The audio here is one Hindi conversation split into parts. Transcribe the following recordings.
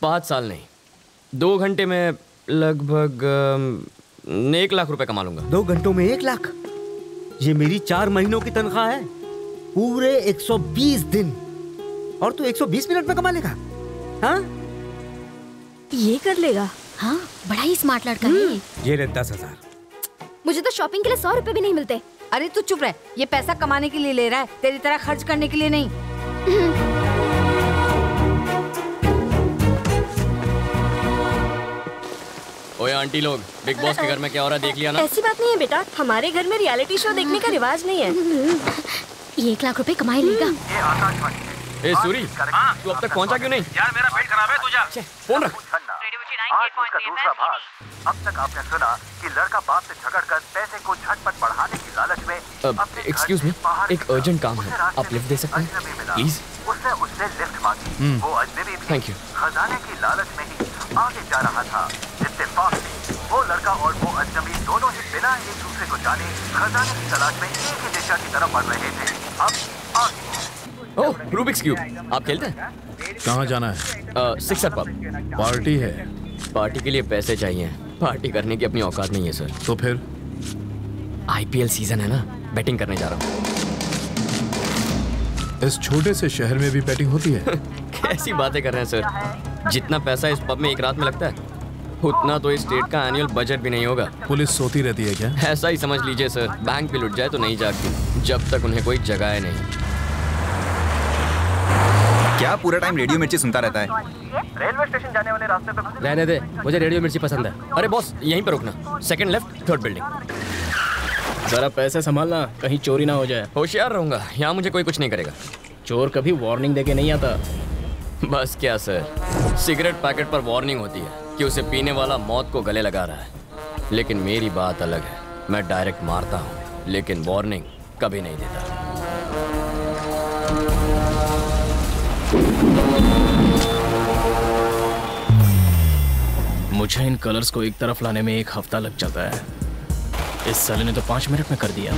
5 साल नहीं, 2 घंटे में लगभग 1 लाख रुपए कमा लूंगा। 2 घंटों में 1 लाख? ये मेरी 4 महीनों की तनख्वाह है, पूरे 120 दिन। और तू 120 मिनट में कमा लेगा? हाँ, ये कर लेगा। हाँ, बड़ा ही स्मार्ट लड़का है। ये ले 10,000। मुझे तो शॉपिंग के लिए 100 रुपए भी नहीं मिलते। अरे तू चुप रह, ये पैसा कमाने के लिए ले रहा है, तेरी तरह खर्च करने के लिए नहीं। ओए आंटी लोग, बिग बॉस के घर में क्या हो रहा है देख लिया ना? ऐसी बात नहीं है बेटा, हमारे घर में रियलिटी शो देखने का रिवाज नहीं है। ये 1 लाख रुपए कमाई लेगा। ए सूरी, तू अब तक पहुंचा क्यों नहीं? यार मेरा पेट खराब है, तू जा। फोन रख। आज उसका दूसरा भाग। अब तक आपने सुना कि लड़का बाप से झगड़कर पैसे को झटपट बढ़ाने की लालच में एक्सक्यूज मी, एक अर्जेंट काम है, आप लिफ्ट दे सकते हैं प्लीज? उसने उससे लिफ्ट मांगी। वो अजनबी भी थैंक यू। खजाने की लालच में ही आगे जा रहा था। इत्तेफाक से वो लड़का और वो अजनबी दोनों ही बिना एक दूसरे को जाने खजाने की तलाश में एक ही दिशा की तरफ बढ़ रहे थे। अब आगे। ओह, रूबिक्स क्यूब, आप खेलते हैं? कहाँ जाना है? Sixer pub. पार्टी है। पार्टी के लिए पैसे चाहिए, पार्टी करने की अपनी औकात नहीं है सर। तो फिर? IPL सीजन है ना, बैटिंग करने जा रहा हूँ। इस छोटे से शहर में भी बैटिंग होती है? कैसी बातें कर रहे हैं सर, जितना पैसा इस पब में एक रात में लगता है उतना तो इस स्टेट का एनुअल बजट भी नहीं होगा। पुलिस सोती रहती है क्या? ऐसा ही समझ लीजिए सर, बैंक भी लुट जाए तो नहीं जागती जब तक उन्हें कोई जगाए नहीं। क्या पूरा टाइम रेडियो मिर्ची सुनता रहता है? रेलवे स्टेशन जाने वाले रास्ते पे रहने दे, मुझे रेडियो मिर्ची पसंद है। अरे बॉस, यहीं पर रुकना, सेकंड लेफ्ट, 3rd बिल्डिंग। जरा पैसे संभालना, कहीं चोरी ना हो जाए। होशियार रहूंगा, यहाँ मुझे कोई कुछ नहीं करेगा। चोर कभी वार्निंग देके नहीं आता। बस क्या सर, सिगरेट पैकेट पर वार्निंग होती है कि उसे पीने वाला मौत को गले लगा रहा है, लेकिन मेरी बात अलग है। मैं डायरेक्ट मारता हूँ, लेकिन वार्निंग कभी नहीं देता। मुझे इन कलर्स को एक तरफ लाने में 1 हफ्ता लग जाता है। इस साले ने तो 5 मिनट में कर दिया।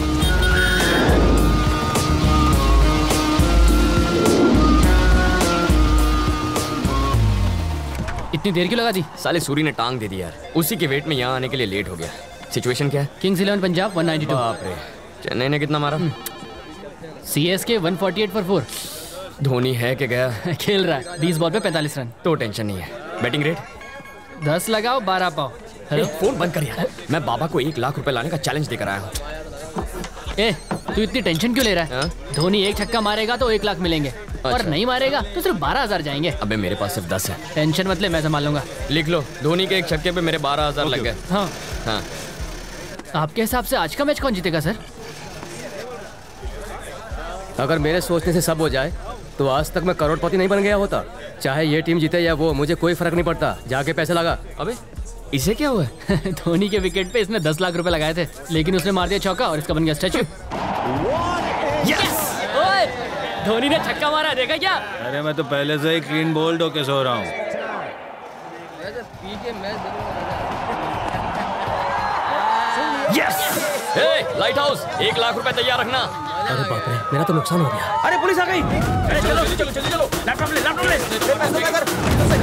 इतनी देर क्यों लगा दी? साले सूरी ने टांग दे दी यार, उसी के वेट में यहाँ आने के लिए लेट हो गया। सिचुएशन क्या है? किंग्स 11 पंजाब 192। बाप रे, चेन्नई ने कितना मारा? CSK 148 for 4। धोनी है कि गया? खेल रहा है, 20 बॉल पे 45 रन। तो टेंशन नहीं है। बैटिंग रेट 10 लगाओ 12 पाओ। हेलो, फोन बंद कर यार। मैं बाबा को 1 लाख रुपए लाने का चैलेंज देकर आया हूँ। ए, तू इतनी टेंशन क्यों ले रहा है? धोनी 1 छक्का मारेगा तो 1 लाख मिलेंगे, और नहीं मारेगा तो सिर्फ 12,000 जाएंगे। अबे मेरे पास सिर्फ 10 है। टेंशन मत ले, मैं संभाल लूंगा। लिख लो, धोनी के 1 छक्के पे मेरे 12,000 लग गए। हाँ हाँ। आपके हिसाब से आज का मैच कौन जीतेगा सर? अगर मेरे सोचने से सब हो जाए तो आज तक मैं करोड़पति नहीं बन गया होता। चाहे ये टीम जीते या वो, मुझे कोई फर्क नहीं पड़ता। जाके पैसे लगा। अबे इसे क्या हुआ? धोनी के विकेट पे इसने 10 लाख रुपए लगाए थे, लेकिन उसने मार दिया चौका और इसका बन गया स्टैचू। ओए, धोनी ने छक्का मारा, देखा क्या? अरे मैं तो पहले से ही क्लीन बोल्ड होके सो रहा हूँ। लाइट हाउस, 1 लाख रुपए तैयार रखना। अरे बाप रे, मेरा तो नुकसान हो गया। अरे पुलिस आ गई। अरे चलो चलो चलो चलो, लैपटॉप ले, लैपटॉप ले। पैसे लगा कर,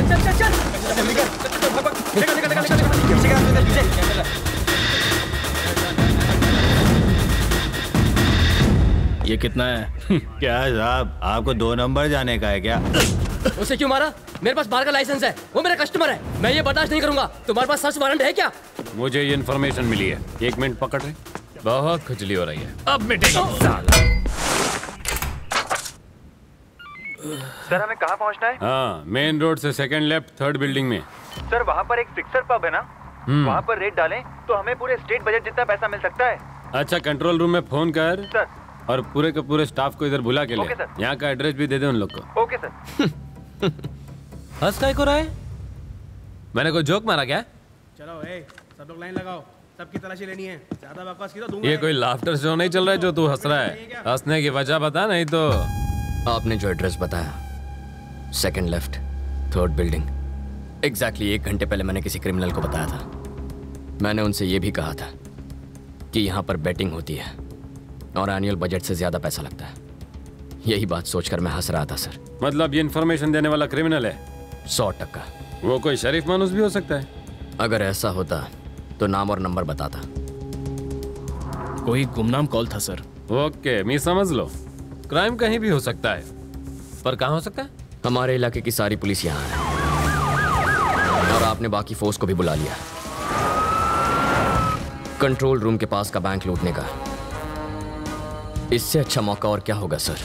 चल चल चल जल्दी कर, निकल निकल निकल निकल, पीछे का पीछे। ये कितना है? क्या साहब, आपको 2 नंबर जाने का है क्या? उसे क्यों मारा? मेरे पास बार का लाइसेंस है, वो मेरा कस्टमर है। मैं ये बर्दाश्त नहीं करूंगा। तुम्हारे पास सर्च वारंट है क्या? मुझे ये इन्फॉर्मेशन मिली है। 1 मिनट पकड़ रहे। बहुत खुजली हो रही है। अब मिटेगी साला। सर हमें कहाँ पहुँचना है? हाँ, मेन रोड से सेकंड लेफ्ट, 3rd बिल्डिंग में। सर वहाँ पर एक फिक्सर पब है ना, वहाँ पर रेट डालें तो हमें पूरे स्टेट बजट जितना पैसा मिल सकता है। अच्छा, कंट्रोल रूम में फोन कर सर, और पूरे के पूरे स्टाफ को इधर बुला के ले। Okay sir. यहाँ का एड्रेस भी दे दे उन लोग को। Okay sir. हंस काय को रहा है? मैंने कोई जोक मारा क्या? चलो सब लोग लाइन लगाओ, सबकी तलाशी लेनी है। ज्यादा बकवास की तो दूंगा। ये कोई लाफ्टर शो नहीं चल रहा है जो तू हंस रहा है। हंसने की वजह बता, नहीं तो। आपने जो एड्रेस बताया, second left, 3rd building, exactly 1 घंटे पहले मैंने किसी क्रिमिनल को बताया था। मैंने उनसे ये भी कहा था कि यहाँ पर बैटिंग होती है और एनुअल बजट से ज्यादा पैसा लगता है। यही बात सोचकर मैं हंस रहा था सर। मतलब ये इन्फॉर्मेशन देने वाला क्रिमिनल है? 100% वो कोई शरीफ मानुस भी हो सकता है। अगर ऐसा होता तो नाम और नंबर बताता। कोई गुमनाम कॉल था सर। ओके, मैं समझ लो। क्राइम कहीं भी हो सकता है, पर कहाँ हो सकता है? हमारे इलाके की सारी पुलिस यहाँ है और आपने बाकी फोर्स को भी बुला लिया कंट्रोल रूम के पास का बैंक लूटने का। इससे अच्छा मौका और क्या होगा सर?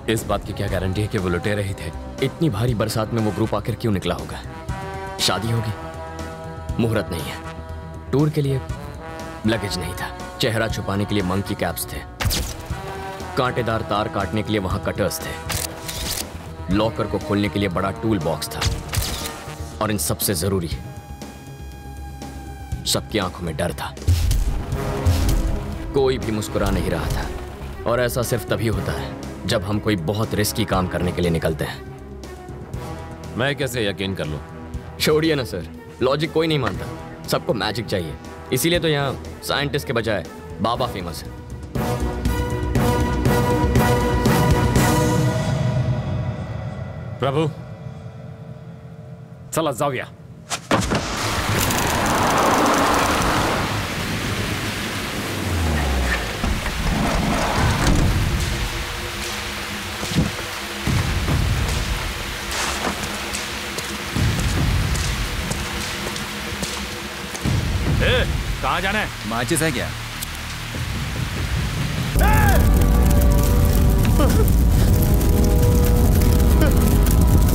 इस बात की क्या गारंटी है कि वो लुटेरे ही थे? इतनी भारी बरसात में वो ग्रुप आखिर क्यों निकला होगा? शादी होगी, मुहूर्त नहीं है, टूर के लिए लगेज नहीं था, चेहरा छुपाने के लिए मंकी कैप्स थे, कांटेदार तार काटने के लिए वहां कटर्स थे, लॉकर को खोलने के लिए बड़ा टूल बॉक्स था, और इन सबसे जरूरी सबकी आंखों में डर था। कोई भी मुस्कुरा नहीं रहा था, और ऐसा सिर्फ तभी होता है जब हम कोई बहुत रिस्की काम करने के लिए निकलते हैं। मैं कैसे यकीन कर लूं? छोड़िए ना सर, लॉजिक कोई नहीं मानता, सबको मैजिक चाहिए। इसीलिए तो यहाँ साइंटिस्ट के बजाय बाबा फेमस है। प्रभु, चला जाऊया। कहाँ जाना है? माचिस है क्या?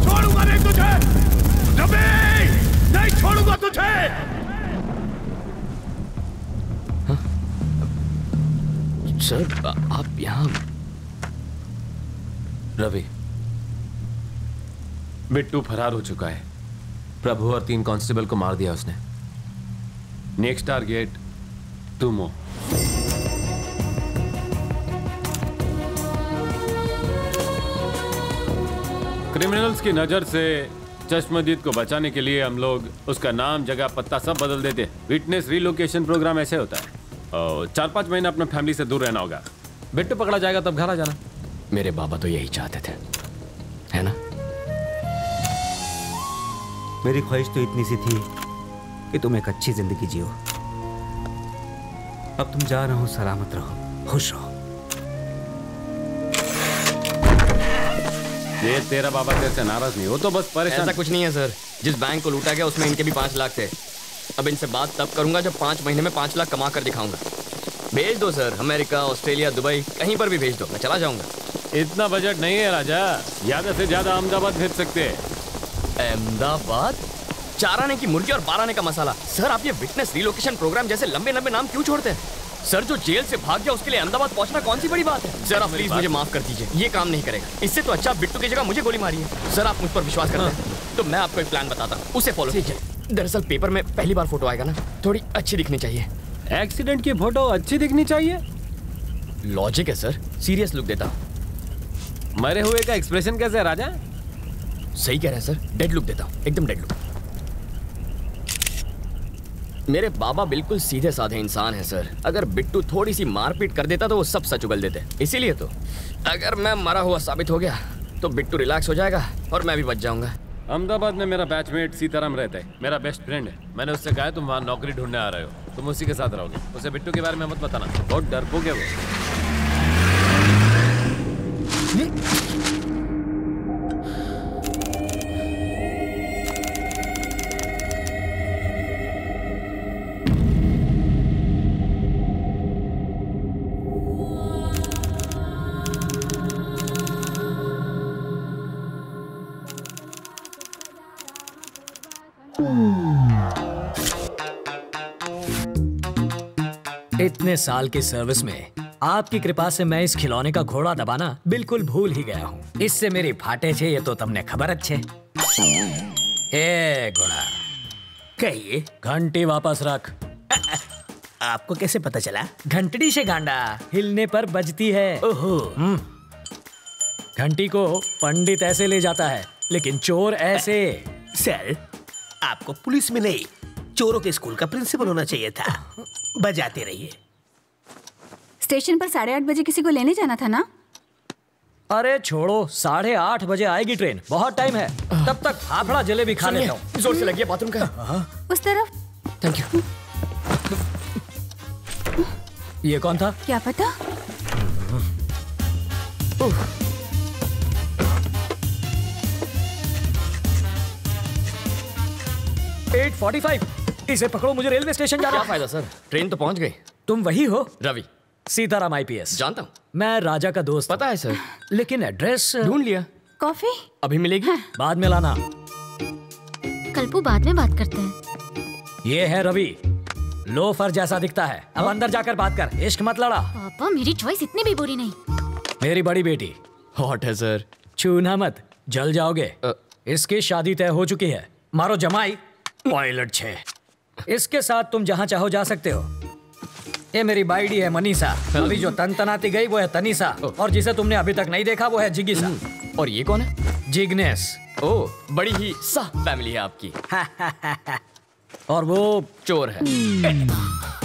छोड़ूंगा नहीं तुझे रवि, नहीं छोड़ूंगा तुझे। सर आप यहाँ? रवि, बिट्टू फरार हो चुका है। प्रभु और 3 कांस्टेबल को मार दिया उसने। Next target तुमो। क्रिमिनल्स की नजर से चश्मदीद को बचाने के लिए हम लोग उसका नाम, जगह, पत्ता सब बदल देते। विटनेस रिलोकेशन प्रोग्राम ऐसे होता है। 4-5 महीने अपने फैमिली से दूर रहना होगा। बिट्टू पकड़ा जाएगा तब घर आ जाना। मेरे बाबा तो यही चाहते थे, है ना? मेरी ख्वाहिश तो इतनी सी थी कि तुम एक अच्छी जिंदगी जियो। अब तुम जा रहे हो, सलामत रहो, खुश रहो। ये तेरा बाबा तेरे से नाराज नहीं हो तो बस परेशान। ऐसा कुछ नहीं है सर, जिस बैंक को लूटा गया उसमें इनके भी 5 लाख थे। अब इनसे बात तब करूंगा जब 5 महीने में 5 लाख कमा कर दिखाऊंगा। भेज दो सर, अमेरिका, ऑस्ट्रेलिया, दुबई, कहीं पर भी भेज दो, मैं चला जाऊंगा। इतना बजट नहीं है राजा, ज्यादा से ज्यादा अहमदाबाद भेज सकते हैं। अहमदाबाद? 4 आने की मुर्गी और 12 आने का मसाला। सर आप ये विटनेस रिलोकेशन प्रोग्राम जैसे लंबे लंबे नाम क्यों छोड़ते हैं? सर जो जेल से भाग गया उसके लिए अहमदाबाद पहुंचना कौन सी बड़ी बात है? सर आप प्लीज मुझे माफ कर दीजिए, ये काम नहीं करेगा। इससे तो अच्छा बिट्टू की जगह मुझे गोली मारी है। सर आप मुझ पर विश्वास करते हैं तो मैं आपको एक प्लान बताता हूँ, उसे फॉलो कीजिए। दरअसल पेपर में पहली बार फोटो आएगा ना, थोड़ी अच्छी दिखनी चाहिए। एक्सीडेंट की फोटो अच्छी दिखनी चाहिए? लॉजिक है सर, सीरियस लुक देता हूँ। मरे हुए का एक्सप्रेशन कैसे है राजा? सही कह रहे हैं सर, डेड लुक देता हूँ, एकदम डेड लुक। मेरे बाबा बिल्कुल सीधे साधे इंसान हैं सर। अगर बिट्टू थोड़ी सी मारपीट कर देता तो वो सब सच उगल देते। इसीलिए तो अगर मैं मरा हुआ साबित हो गया तो बिट्टू रिलैक्स हो जाएगा और मैं भी बच जाऊंगा। अहमदाबाद में मेरा बैचमेट सीताराम रहता है, मेरा बेस्ट फ्रेंड है। मैंने उससे कहा तुम वहाँ नौकरी ढूंढने आ रहे हो, तुम उसी के साथ रहोगे। उसे बिट्टू के बारे में मत बताना, बहुत डरपोक है वो। इतने साल की सर्विस में आपकी कृपा से मैं इस खिलौने का घोड़ा दबाना बिल्कुल भूल ही गया हूँ। इससे मेरी फाटे छे ये तो तुमने खबर अच्छे। ए घोड़ा, कहिए घंटी वापस रख। आपको कैसे पता चला? घंटड़ी से गांडा हिलने पर बजती है। ओहो। घंटी को पंडित ऐसे ले जाता है लेकिन चोर ऐसे। सर, आपको पुलिस में नहीं चोरों के स्कूल का प्रिंसिपल होना चाहिए था। बजाते रहिए। स्टेशन पर 8:30 बजे किसी को लेने जाना था ना? अरे छोड़ो, 8:30 बजे आएगी ट्रेन, बहुत टाइम है। तब तक फाफड़ा जलेबी खा लेता हूँ। जोर से लगी बाथरूम का। उस तरफ। Thank you. ये कौन था? क्या पता। 8:45। इसे पकड़ो, मुझे रेलवे स्टेशन जाना। क्या फायदा सर, ट्रेन तो पहुंच गई। तुम वही हो? रवि। सीताराम IPS। जानता हूँ। मैं राजा का दोस्त। पता है सर, लेकिन एड्रेस ढूंढ लिया। कॉफी अभी मिलेगी? बाद में लाना। कल्पू, बाद में बात करते हैं। ये है रवि, लोफर जैसा दिखता है। अब अंदर जाकर बात कर, इश्क मत लड़ा। पापा, मेरी चॉइस इतनी भी बुरी नहीं। मेरी बड़ी बेटी। हॉट है सर। छूना मत, जल जाओगे। इसकी शादी तय हो चुकी है। मारो जमाई, पायलट 6। इसके साथ तुम जहाँ चाहो जा सकते हो। ये मेरी बाइडी है मनीषा। अभी जो तनतनाती गई वो है तनीषा, और जिसे तुमने अभी तक नहीं देखा वो है जिगिसा। और ये कौन है? जिग्नेस। ओह, बड़ी ही सा फैमिली है आपकी। और वो चोर है।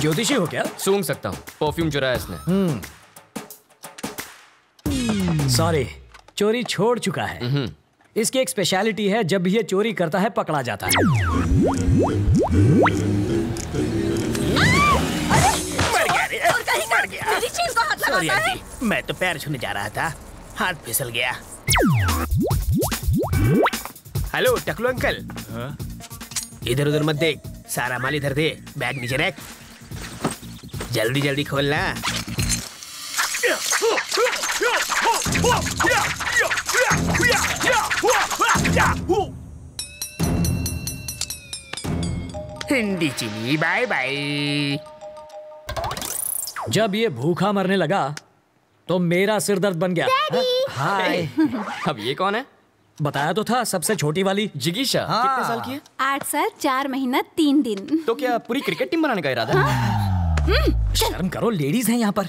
ज्योतिषी हो क्या? सूंघ सकता हूँ, परफ्यूम चुराया इसने। सॉरी, चोरी छोड़ चुका है। इसकी एक स्पेशलिटी है, जब भी ये चोरी करता है पकड़ा जाता है। मर गया। मेरी चीज को हाथ सॉरी लगाता है। आंटी, मैं तो पैर छूने जा रहा था, हाथ फिसल गया। हेलो टकलू अंकल। इधर उधर मत देख, सारा माल इधर दे, बैग नीचे रख। जल्दी जल्दी खोलना। हिंदी चीनी बाय बाय। जब ये भूखा मरने लगा तो मेरा सिर दर्द बन गया। हाय। अब ये कौन है? बताया तो था, सबसे छोटी वाली जिगीशा। कितने साल की है? 8 साल 4 महीना 3 दिन। तो क्या पूरी क्रिकेट टीम बनाने का इरादा है? शर्म करो, लेडीज हैं यहाँ पर।